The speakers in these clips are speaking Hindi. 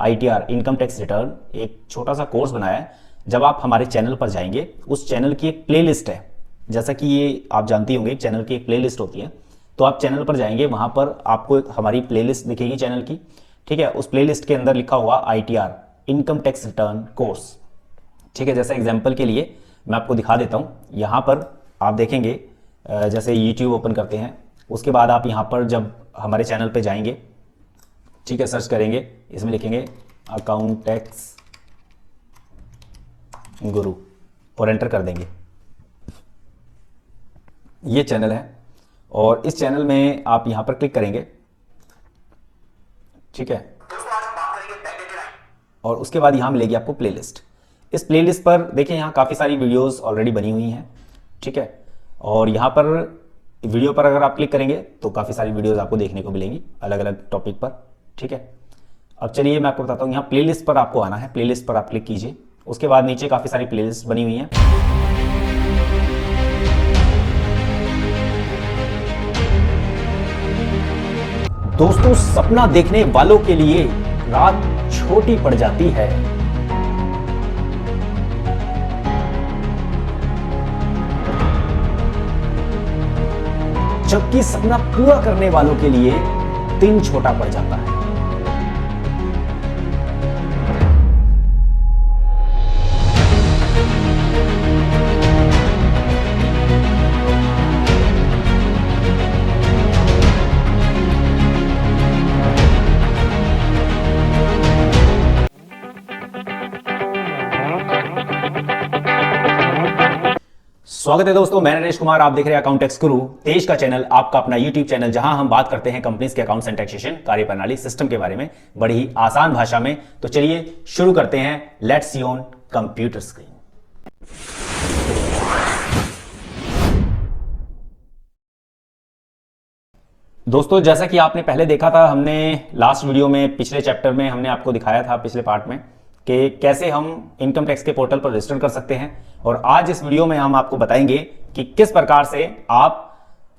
ITR इनकम टैक्स रिटर्न एक छोटा सा कोर्स बनाया है। जब आप हमारे चैनल पर जाएंगे, उस चैनल की एक प्लेलिस्ट है, जैसा कि ये आप जानती होंगे चैनल की एक प्लेलिस्ट होती है। तो आप चैनल पर जाएंगे, वहां पर आपको हमारी प्लेलिस्ट दिखेगी चैनल की, ठीक है। उस प्लेलिस्ट के अंदर लिखा हुआ ITR income tax return course, ठीक है। जैसे एग्जांपल के लिए मैं आपको दिखा देता हूं। यहां पर आप देखेंगे, जैसे यूट्यूब ओपन करते हैं, उसके बाद आप यहां पर जब हमारे चैनल पे जाएंगे, ठीक है, सर्च करेंगे, इसमें लिखेंगे अकाउंट टैक्स गुरु और एंटर कर देंगे। ये चैनल है और इस चैनल में आप यहां पर क्लिक करेंगे, ठीक है। और उसके बाद यहां मिलेगी आपको प्लेलिस्ट। इस प्लेलिस्ट पर देखिए यहां काफी सारी वीडियोस ऑलरेडी बनी हुई हैं, ठीक है। और यहां पर वीडियो पर अगर आप क्लिक करेंगे तो काफी सारी वीडियोस आपको देखने को मिलेंगी अलग अलग टॉपिक पर, ठीक है। अब चलिए मैं आपको बताता हूं, यहां प्लेलिस्ट पर आपको आना है। प्लेलिस्ट पर आप क्लिक कीजिए, उसके बाद नीचे काफी सारी प्लेलिस्ट बनी हुई हैं। दोस्तों, सपना देखने वालों के लिए रात छोटी पड़ जाती है, जबकि सपना पूरा करने वालों के लिए दिन छोटा पड़ जाता है। स्वागत है दोस्तों, मैं नरेश कुमार, आप देख रहे हैं अकाउंट टैक्स गुरु, देश का चैनल, आपका अपना यूट्यूब चैनल, जहां हम बात करते हैं कंपनीज के अकाउंट्स एंड टैक्सेशन कार्यप्रणाली सिस्टम के बारे में बड़ी ही आसान भाषा में। तो चलिए शुरू करते हैं। Let's see on computer screen. दोस्तों, जैसा कि आपने पहले देखा था, हमने लास्ट वीडियो में, पिछले चैप्टर में हमने आपको दिखाया था, पिछले पार्ट में, कि कैसे हम इनकम टैक्स के पोर्टल पर रजिस्टर कर सकते हैं। और आज इस वीडियो में हम आपको बताएंगे कि किस प्रकार से आप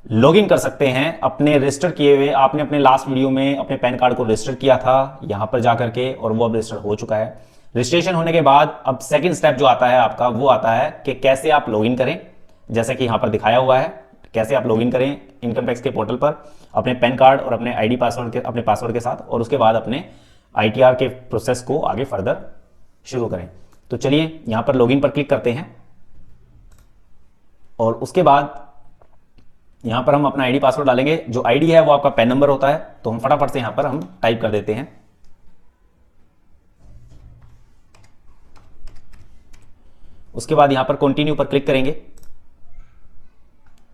लॉगिन कर सकते हैं अपने रजिस्टर किए हुए। आपने अपने लास्ट वीडियो में अपने पैन कार्ड को रजिस्टर किया था यहां पर जाकर के, और वो अब रजिस्टर हो चुका है। रजिस्ट्रेशन होने के बाद अब सेकंड स्टेप जो आता है आपका, वो आता है कि कैसे आप लॉगिन करें, जैसा कि यहां पर दिखाया हुआ है। कैसे आप लॉगिन करें इनकम टैक्स के पोर्टल पर अपने पैन कार्ड और अपने आईडी पासवर्ड के, अपने पासवर्ड के साथ, और उसके बाद अपने ITR के प्रोसेस को आगे फर्दर शुरू करें। तो चलिए यहां पर लॉगिन पर क्लिक करते हैं, और उसके बाद यहां पर हम अपना आईडी पासवर्ड डालेंगे। जो आईडी है वो आपका पैन नंबर होता है, तो हम फटाफट से यहां पर हम टाइप कर देते हैं। उसके बाद यहां पर कंटिन्यू पर क्लिक करेंगे,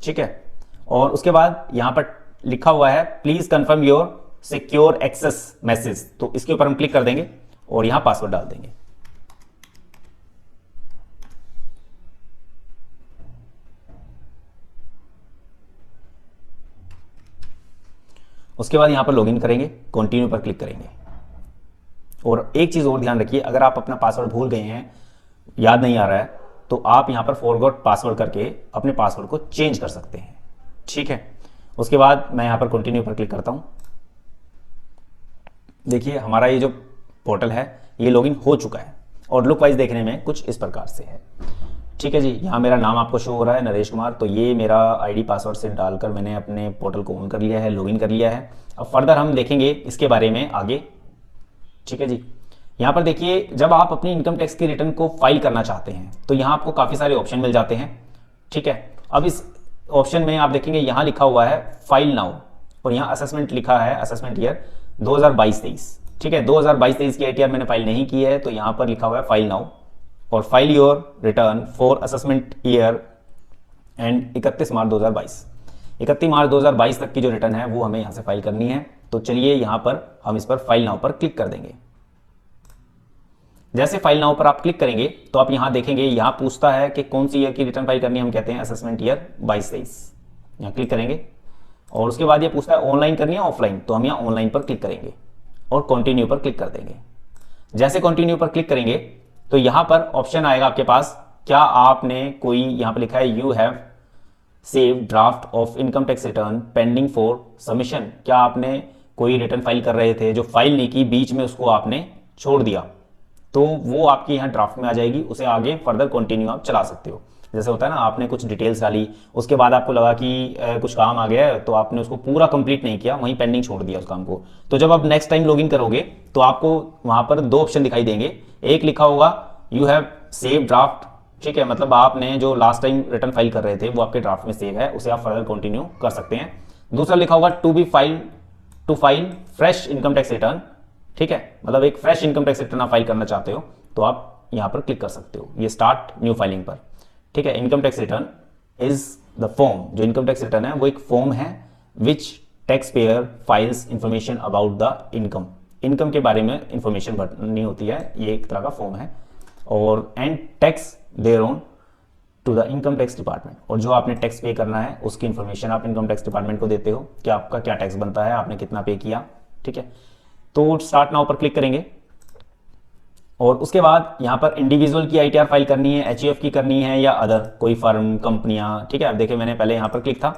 ठीक है। और उसके बाद यहां पर लिखा हुआ है please confirm your secure access message, तो इसके ऊपर हम क्लिक कर देंगे और यहां पासवर्ड डाल देंगे। उसके बाद यहां पर लॉगिन करेंगे, कंटिन्यू पर क्लिक करेंगे। और एक चीज और ध्यान रखिए, अगर आप अपना पासवर्ड भूल गए हैं, याद नहीं आ रहा है, तो आप यहां पर फॉरगॉट पासवर्ड करके अपने पासवर्ड को चेंज कर सकते हैं, ठीक है। उसके बाद मैं यहां पर कंटिन्यू पर क्लिक करता हूं। देखिए हमारा ये जो पोर्टल है ये लॉगिन हो चुका है, और लुक वाइज देखने में कुछ इस प्रकार से है, ठीक है जी। यहाँ मेरा नाम आपको शो हो रहा है, नरेश कुमार। तो ये मेरा आईडी पासवर्ड से डालकर मैंने अपने पोर्टल को ऑन कर लिया है, लॉगिन कर लिया है। अब फर्दर हम देखेंगे इसके बारे में आगे, ठीक है जी। यहाँ पर देखिए, जब आप अपनी इनकम टैक्स की रिटर्न को फाइल करना चाहते हैं तो यहाँ आपको काफ़ी सारे ऑप्शन मिल जाते हैं, ठीक है। अब इस ऑप्शन में आप देखेंगे यहाँ लिखा हुआ है फाइल नाउ, और यहाँ असेसमेंट लिखा है, असेसमेंट ईयर 2022-23, ठीक है। 2022-23 की ITR मैंने फाइल नहीं की है, तो यहाँ पर लिखा हुआ है फाइल नाउ, और file your return for assessment year and 31 मार्च 2022। 31 मार्च 2022 तक की जो रिटर्न है वो हमें यहां से फाइल करनी है। तो चलिए यहां पर हम इस पर फाइल नाउ पर क्लिक कर देंगे। जैसे फाइल नाउ पर आप क्लिक करेंगे तो आप यहां देखेंगे, यहां पूछता है कि कौन सी ईयर की रिटर्न फाइल करनी है। हम कहते हैं असेसमेंट ईयर 22-23, यहां क्लिक करेंगे। और उसके बाद ये पूछता है ऑनलाइन करनी है ऑफलाइन, तो हम यहां ऑनलाइन पर क्लिक करेंगे और कंटिन्यू पर क्लिक कर देंगे। जैसे कंटिन्यू पर क्लिक करेंगे तो यहां पर ऑप्शन आएगा आपके पास, क्या आपने कोई, यहां पर लिखा है you have save draft of income tax return pending for submission. क्या आपने कोई रिटर्न फाइल कर रहे थे, जो फाइल नहीं की, बीच में उसको आपने छोड़ दिया तो वो आपकी यहाँ ड्राफ्ट में आ जाएगी, उसे आगे फर्दर कंटिन्यू आप चला सकते हो। जैसे होता है ना, आपने कुछ डिटेल्स डाली, उसके बाद आपको लगा कि कुछ काम आ गया है, तो आपने उसको पूरा कंप्लीट नहीं किया, वहीं पेंडिंग छोड़ दिया उस काम को। तो जब आप नेक्स्ट टाइम लॉगिन करोगे तो आपको वहां पर दो ऑप्शन दिखाई देंगे। एक लिखा होगा यू हैव सेव ड्राफ्ट, ठीक है, मतलब आपने जो लास्ट टाइम रिटर्न फाइल कर रहे थे वो आपके ड्राफ्ट में सेव है, उसे आप फर्दर कंटिन्यू कर सकते हैं। दूसरा लिखा होगा to file fresh income tax return, ठीक है, मतलब एक फ्रेश इनकम टैक्स रिटर्न आप फाइल करना चाहते हो तो आप यहां पर क्लिक कर सकते हो, ये स्टार्ट न्यू फाइलिंग पर, ठीक है। Income tax return is the form, जो इनकम टैक्स रिटर्न है वो एक फॉर्म है which tax payer files information about the income, income के बारे में इंफॉर्मेशन भरनी होती है, ये एक तरह का फॉर्म है। और and tax there on to the income tax department, और जो आपने टैक्स पे करना है उसकी इंफॉर्मेशन आप इनकम टैक्स डिपार्टमेंट को देते हो कि आपका क्या टैक्स बनता है, आपने कितना पे किया, ठीक है। तो स्टार्ट नाउ पर क्लिक करेंगे और उसके बाद यहां पर इंडिविजुअल की आईटीआर फाइल करनी है, एचयूएफ की करनी है या अदर कोई फर्म कंपनियां, ठीक है। अब देखिए मैंने पहले यहां पर क्लिक था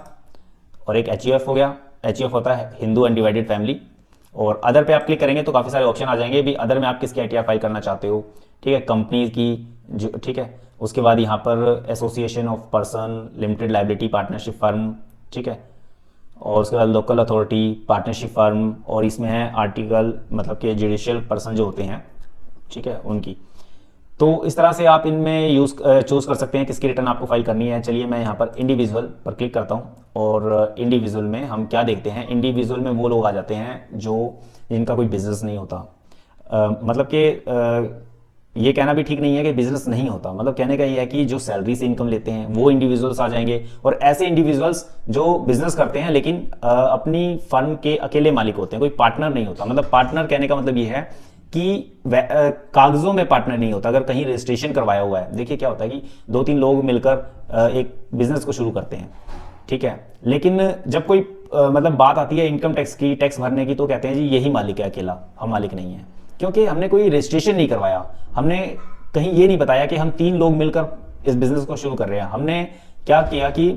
और एक एचयूएफ हो गया, एचयूएफ होता है हिंदू अनडिवाइडेड फैमिली, और अदर पे आप क्लिक करेंगे तो काफी सारे ऑप्शन आ जाएंगे भी, अदर में आप किसकी आईटीआर फाइल करना चाहते हो, ठीक है, कंपनी की जो, ठीक है। उसके बाद यहाँ पर association of person, limited liability, partnership firm, ठीक है, और उसके बाद लोकल अथॉरिटी, पार्टनरशिप फर्म, और इसमें है आर्टिकल, मतलब कि जुडिशियल पर्सन जो होते हैं, ठीक है, उनकी। तो इस तरह से आप इनमें चूज कर सकते हैं किसकी रिटर्न आपको फाइल करनी है। चलिए मैं यहाँ पर इंडिविजुअल पर क्लिक करता हूँ और इंडिविजुअल में हम क्या देखते हैं, इंडिविजुअल में वो लोग आ जाते हैं जो जिनका कोई बिजनेस नहीं होता, मतलब कि ये कहना भी ठीक नहीं है कि बिजनेस नहीं होता, मतलब कहने का ये है कि जो सैलरी से इनकम लेते हैं वो इंडिविजुअल्स आ जाएंगे, और ऐसे इंडिविजुअल्स जो बिजनेस करते हैं लेकिन अपनी फर्म के अकेले मालिक होते हैं, कोई पार्टनर नहीं होता। मतलब पार्टनर कहने का मतलब ये है कि कागजों में पार्टनर नहीं होता, अगर कहीं रजिस्ट्रेशन करवाया हुआ है। देखिए क्या होता है कि 2-3 लोग मिलकर एक बिजनेस को शुरू करते हैं, ठीक है, लेकिन जब कोई मतलब बात आती है इनकम टैक्स की, टैक्स भरने की, तो कहते हैं जी यही मालिक है अकेला, हम मालिक नहीं है, क्योंकि हमने कोई रजिस्ट्रेशन नहीं करवाया, हमने कहीं ये नहीं बताया कि हम 3 लोग मिलकर इस बिजनेस को शुरू कर रहे हैं। हमने क्या किया कि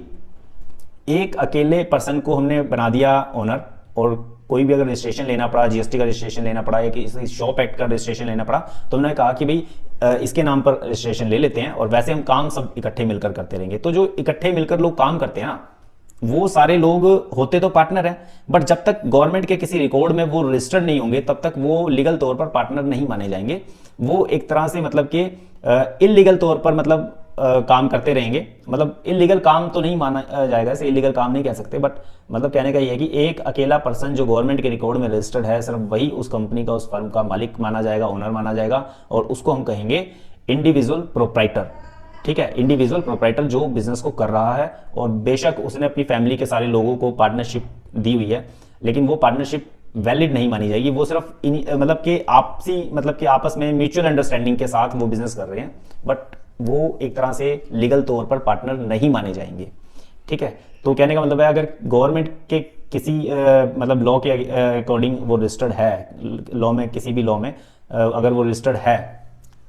एक अकेले पर्सन को हमने बना दिया ओनर, और कोई भी अगर रजिस्ट्रेशन लेना पड़ा, जीएसटी का रजिस्ट्रेशन लेना पड़ा या किसी शॉप एक्ट का रजिस्ट्रेशन लेना पड़ा, तो हमने कहा कि भाई इसके नाम पर रजिस्ट्रेशन ले लेते हैं, और वैसे हम काम सब इकट्ठे मिलकर करते रहेंगे। तो जो इकट्ठे मिलकर लोग काम करते हैं ना, वो सारे लोग होते तो पार्टनर हैं, बट जब तक गवर्नमेंट के किसी रिकॉर्ड में वो रजिस्टर्ड नहीं होंगे तब तक वो लीगल तौर पर पार्टनर नहीं माने जाएंगे। वो एक तरह से मतलब कि इलीगल तौर पर मतलब काम करते रहेंगे, मतलब इलीगल काम तो नहीं माना जाएगा, इसे इलीगल काम नहीं कह सकते, बट मतलब कहने का ये है कि एक अकेला पर्सन जो गवर्नमेंट के रिकॉर्ड में रजिस्टर्ड है, सिर्फ वही उस कंपनी का, उस फर्म का मालिक माना जाएगा, ओनर माना जाएगा, और उसको हम कहेंगे इंडिविजुअल प्रोप्राइटर, ठीक है। इंडिविजुअल प्रोप्राइटर जो बिजनेस को कर रहा है, और बेशक उसने अपनी फैमिली के सारे लोगों को पार्टनरशिप दी हुई है, लेकिन वो पार्टनरशिप वैलिड नहीं मानी जाएगी। वो सिर्फ मतलब कि आपसी, मतलब कि आपस में म्यूचुअल अंडरस्टैंडिंग के साथ वो बिजनेस कर रहे हैं, बट वो एक तरह से लीगल तौर पर पार्टनर नहीं माने जाएंगे, ठीक है। तो कहने का मतलब है अगर गवर्नमेंट के किसी मतलब लॉ के अकॉर्डिंग वो रजिस्टर्ड है, लॉ में, किसी भी लॉ में अगर वो रजिस्टर्ड है,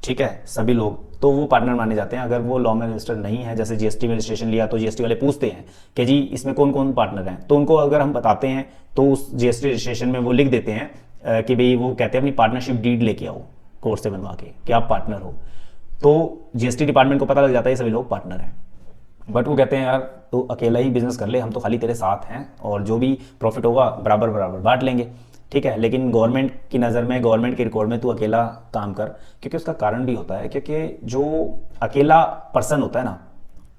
ठीक है, सभी लोग, तो वो पार्टनर माने जाते हैं। अगर वो लॉ में रजिस्टर्ड नहीं है, जैसे जीएसटी में रजिस्ट्रेशन लिया तो जीएसटी वाले पूछते हैं कि जी इसमें कौन कौन पार्टनर हैं, तो उनको अगर हम बताते हैं तो उस जीएसटी रजिस्ट्रेशन में वो लिख देते हैं कि भाई, वो कहते हैं अपनी पार्टनरशिप डीड लेके आओ कोर्ट से बनवा के कि आप पार्टनर हो, तो जीएसटी डिपार्टमेंट को पता लग जाता है सभी लोग पार्टनर हैं। बट वो कहते हैं यार तो अकेला ही बिजनेस कर ले, हम तो खाली तेरे साथ हैं, और जो भी प्रॉफिट होगा बराबर बराबर बांट लेंगे, ठीक है। लेकिन गवर्नमेंट की नज़र में, गवर्नमेंट के रिकॉर्ड में तू अकेला काम कर, क्योंकि उसका कारण भी होता है, क्योंकि जो अकेला पर्सन होता है ना,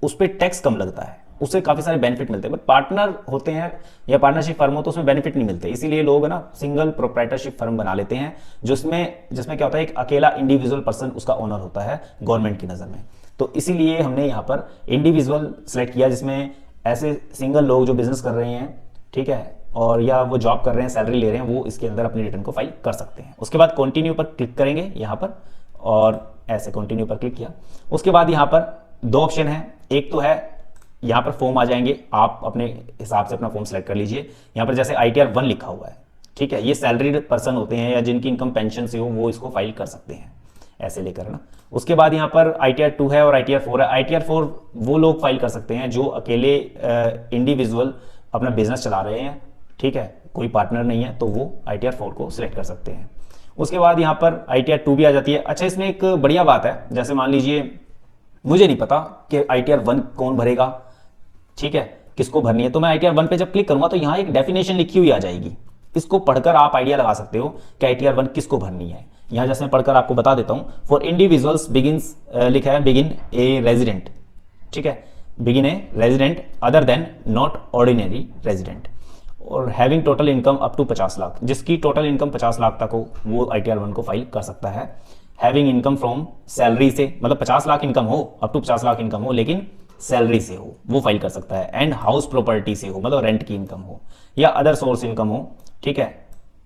उस पर टैक्स कम लगता है, उससे काफ़ी सारे बेनिफिट मिलते हैं। बट पार्टनर होते हैं या पार्टनरशिप फर्म हो तो उसमें बेनिफिट नहीं मिलते, इसीलिए लोग ना सिंगल प्रोप्राइटरशिप फर्म बना लेते हैं, जिसमें क्या होता है, एक अकेला इंडिविजुअल पर्सन उसका ओनर होता है गवर्नमेंट की नज़र में। तो इसीलिए हमने यहाँ पर इंडिविजुअल सेलेक्ट किया, जिसमें ऐसे सिंगल लोग जो बिजनेस कर रहे हैं, ठीक है, और या वो जॉब कर रहे हैं, सैलरी ले रहे हैं, वो इसके अंदर अपनी रिटर्न को फाइल कर सकते हैं। उसके बाद कंटिन्यू पर क्लिक करेंगे यहाँ पर, और ऐसे कंटिन्यू पर क्लिक किया। उसके बाद यहाँ पर 2 ऑप्शन है, एक तो है यहाँ पर फॉर्म आ जाएंगे, आप अपने हिसाब से अपना फॉर्म सेलेक्ट कर लीजिए। यहाँ पर जैसे ITR 1 लिखा हुआ है, ठीक है, ये सैलरीड पर्सन होते हैं या जिनकी इनकम पेंशन से हो, वो इसको फाइल कर सकते हैं, ऐसे लेकर ना। उसके बाद यहाँ पर ITR 2 है और ITR 4 है। ITR 4 वो लोग फाइल कर सकते हैं जो अकेले इंडिविजुअल अपना बिजनेस चला रहे हैं, ठीक है, कोई पार्टनर नहीं है, तो वो ITR 4 को सिलेक्ट कर सकते हैं। उसके बाद यहाँ पर ITR 2 भी आ जाती है। अच्छा, इसमें एक बढ़िया बात है, जैसे मान लीजिए मुझे नहीं पता कि ITR 1 कौन भरेगा, ठीक है, किसको भरनी है, तो मैं ITR 1 पे जब क्लिक करूंगा तो यहाँ एक डेफिनेशन लिखी हुई आ जाएगी। इसको पढ़कर आप आइडिया लगा सकते हो कि ITR 1 किसको भरनी है। यहाँ जैसे मैं पढ़कर आपको बता देता हूँ, फॉर इंडिविजुअल्स बिगिंस, लिखा है बिगिन ए रेजिडेंट, ठीक है, बिगिन a resident other than not ordinary resident, और having total income up to 50 lakh, जिसकी टोटल इनकम 50 लाख तक हो वो ITR 1 को फाइल कर सकता है। हैविंग इनकम फ्रॉम सैलरी से, मतलब 50 लाख इनकम हो, अप टू 50 लाख इनकम हो, लेकिन सैलरी से हो, वो फाइल कर सकता है। एंड हाउस प्रॉपर्टी से हो, मतलब रेंट की इनकम हो, या अदर सोर्स इनकम हो, ठीक है,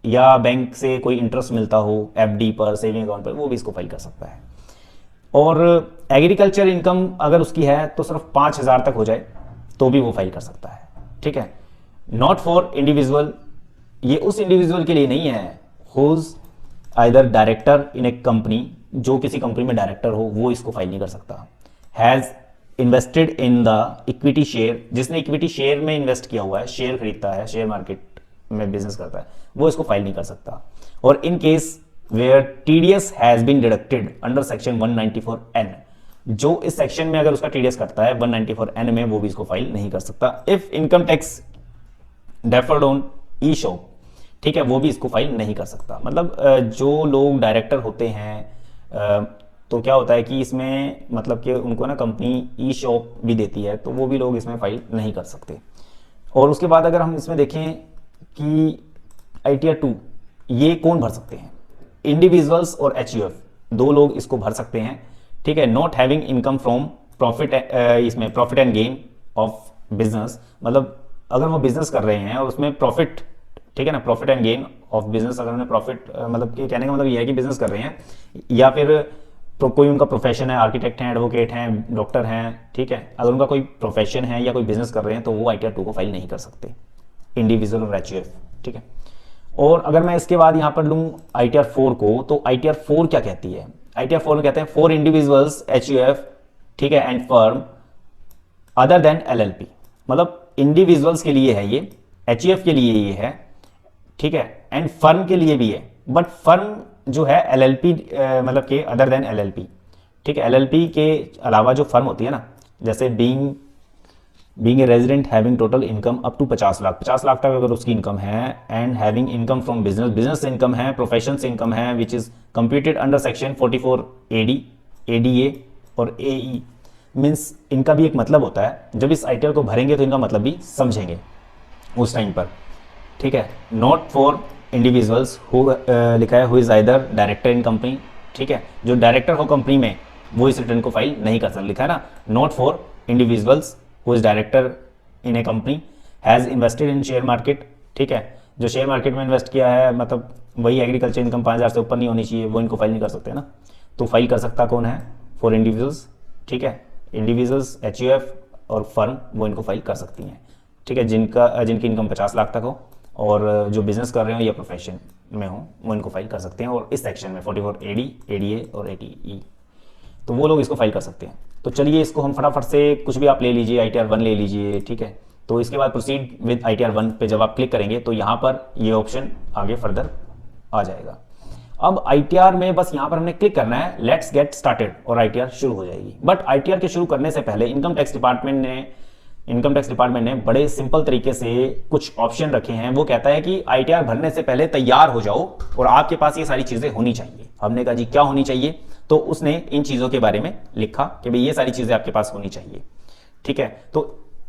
या बैंक से कोई इंटरेस्ट मिलता हो FD पर, सेविंग अकाउंट पर, वो भी इसको फाइल कर सकता है। और एग्रीकल्चर इनकम अगर उसकी है तो सिर्फ 5,000 तक हो जाए तो भी वो फाइल कर सकता है, ठीक है। नॉट फॉर इंडिविजुअल, ये उस इंडिविजुअल के लिए नहीं है whose either director in a company, जो किसी कंपनी में डायरेक्टर हो वो इसको फाइल नहीं कर सकता। Has invested in the equity share, जिसने इक्विटी शेयर में इन्वेस्ट किया हुआ है, शेयर खरीदता है, शेयर मार्केट में बिजनेस करता है, वो इसको फाइल नहीं कर सकता। और in case where TDS has been deducted under section 194N, जो इस सेक्शन में अगर उसका TDS कटता है 194N में, वो भी इसको फाइल नहीं कर सकता। If income tax deferred on E shop, ठीक है, वो भी इसको फाइल नहीं कर सकता। मतलब जो लोग डायरेक्टर होते हैं तो क्या होता है कि इसमें मतलब कि उनको ना कंपनी ई शॉप भी देती है, तो वो भी लोग इसमें फाइल नहीं कर सकते। और उसके बाद अगर हम इसमें देखें कि ITR 2 ये कौन भर सकते हैं, इंडिविजुअल्स और HUF, दो लोग इसको भर सकते हैं, ठीक है। Not having income from profit, इसमें profit and gain of business, मतलब अगर वो बिजनेस कर रहे हैं और उसमें प्रॉफिट, ठीक है ना, profit and gain of business, अगर उन्हें प्रॉफिट, मतलब कि कहने का मतलब ये है कि बिजनेस कर रहे हैं, या फिर कोई उनका प्रोफेशन है, आर्किटेक्ट हैं, एडवोकेट हैं, डॉक्टर हैं, ठीक है, अगर उनका कोई प्रोफेशन है या कोई बिजनेस कर रहे हैं तो वो ITR 2 को फाइल नहीं कर सकते, इंडिविजुअल और HUF, ठीक है। और अगर मैं इसके बाद यहां पर लूं ITR 4 को, तो ITR 4 क्या कहती है, ITR 4 में कहते हैं फॉर इंडिविजुअल्स HUF, ठीक है, and firm other than LLP, मतलब इंडिविजुअल्स के लिए है ये, HUF के लिए ये है, ठीक है, एंड फर्म के लिए भी है, बट फर्म जो है LLP, मतलब के अदर देन LLP, ठीक है, LLP के अलावा जो फर्म होती है ना, जैसे being a resident having total income up to 50 lakh, 50 lakh तक अगर उसकी इनकम है, and having income from business, business से इनकम है, प्रोफेशन से इनकम है, which is computed under section 44 AD, ADA और AE, मीन्स इनका भी एक मतलब होता है, जब इस ITR को भरेंगे तो इनका मतलब भी समझेंगे उस टाइम पर, ठीक है। नॉट फॉर इंडिविजुअल्स हु, लिखा है who is either director in company, ठीक है, जो डायरेक्टर हो कंपनी में वो इस रिटर्न को फाइल नहीं कर सकता, लिखा है ना, not for individuals who is director in a company, has invested in share market, ठीक है, जो शेयर मार्केट में इन्वेस्ट किया है, मतलब वही एग्रीकल्चर इनकम 5,000 से ऊपर नहीं होनी चाहिए, वो इनको फाइल नहीं कर सकते ना, तो फाइल कर सकता कौन है, फॉर इंडिविजुअल्स, ठीक है, इंडिविजुअल्स, HUF और फर्म, वो इनको फाइल कर सकती हैं, ठीक है, जिनकी इनकम 50 लाख तक हो और जो बिजनेस कर रहे हो या प्रोफेशन में हो, वो इनको फाइल कर सकते हैं। और इस सेक्शन में 44 AD, ADA और ATE, तो वो लोग इसको फाइल कर सकते हैं। तो चलिए इसको हम फटाफट से कुछ भी आप ले लीजिए, ITR 1 ले लीजिए, ठीक है। तो इसके बाद प्रोसीड विद ITR 1 पे जब आप क्लिक करेंगे तो यहाँ पर ये ऑप्शन आगे फर्दर आ जाएगा। अब ITR में बस यहाँ पर हमने क्लिक करना है, लेट्स गेट स्टार्टेड, और ITR शुरू हो जाएगी। बट ITR के शुरू करने से पहले इनकम टैक्स डिपार्टमेंट ने बड़े सिंपल तरीके से कुछ ऑप्शन रखे हैं। वो कहता है कि ITR भरने से पहले तैयार हो जाओ और आपके पास ये सारी चीजें होनी चाहिए। हमने कहा जी क्या होनी चाहिए, तो उसने इन चीजों के बारे में लिखा कि भाई ये सारी चीजें आपके पास होनी चाहिए, ठीक है। तो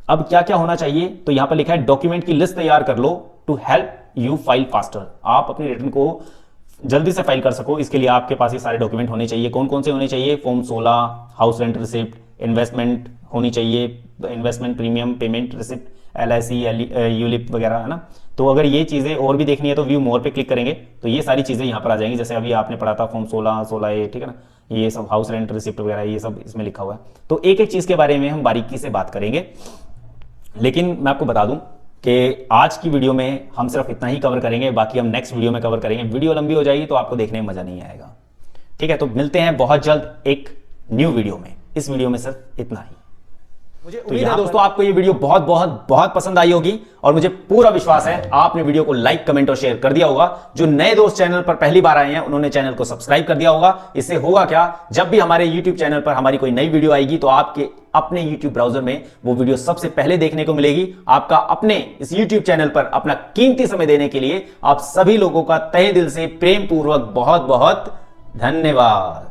अब क्या क्या होना चाहिए, तो यहां पर लिखा है डॉक्यूमेंट की लिस्ट तैयार कर लो to help you file faster, आप अपनी रिटर्न को जल्दी से फाइल कर सको, इसके लिए आपके पास ये सारे डॉक्यूमेंट होने चाहिए। कौन कौन से होने चाहिए, form 16, house rent receipt, investment होनी चाहिए, investment premium payment receipt, LIC, ULIP वगैरह, है ना। तो अगर ये चीजें और भी देखनी है तो व्यू मोर पे क्लिक करेंगे तो ये सारी चीजें यहाँ पर आ जाएंगी। जैसे अभी आपने पढ़ा था फॉर्म 16A, ठीक है ना, ये सब हाउस रेंट रिसिप्ट वगैरह ये सब इसमें लिखा हुआ है। तो एक एक चीज के बारे में हम बारीकी से बात करेंगे, लेकिन मैं आपको बता दूं कि आज की वीडियो में हम सिर्फ इतना ही कवर करेंगे, बाकी हम नेक्स्ट वीडियो में कवर करेंगे। वीडियो लंबी हो जाएगी तो आपको देखने में मजा नहीं आएगा, ठीक है। तो मिलते हैं बहुत जल्द एक न्यू वीडियो में, इस वीडियो में सिर्फ इतना ही। मुझे उम्मीद है दोस्तों आपको ये वीडियो बहुत बहुत बहुत पसंद आई होगी और मुझे पूरा विश्वास है आपने वीडियो को लाइक, कमेंट और शेयर कर दिया होगा। जो नए दोस्त चैनल पर पहली बार आए हैं उन्होंने चैनल को सब्सक्राइब कर दिया होगा। इससे होगा क्या, जब भी हमारे YouTube चैनल पर हमारी कोई नई वीडियो आएगी तो आपके अपने YouTube ब्राउजर में वो वीडियो सबसे पहले देखने को मिलेगी। आपका अपने इस YouTube चैनल पर अपना कीमती समय देने के लिए आप सभी लोगों का तहे दिल से प्रेम पूर्वक बहुत बहुत धन्यवाद।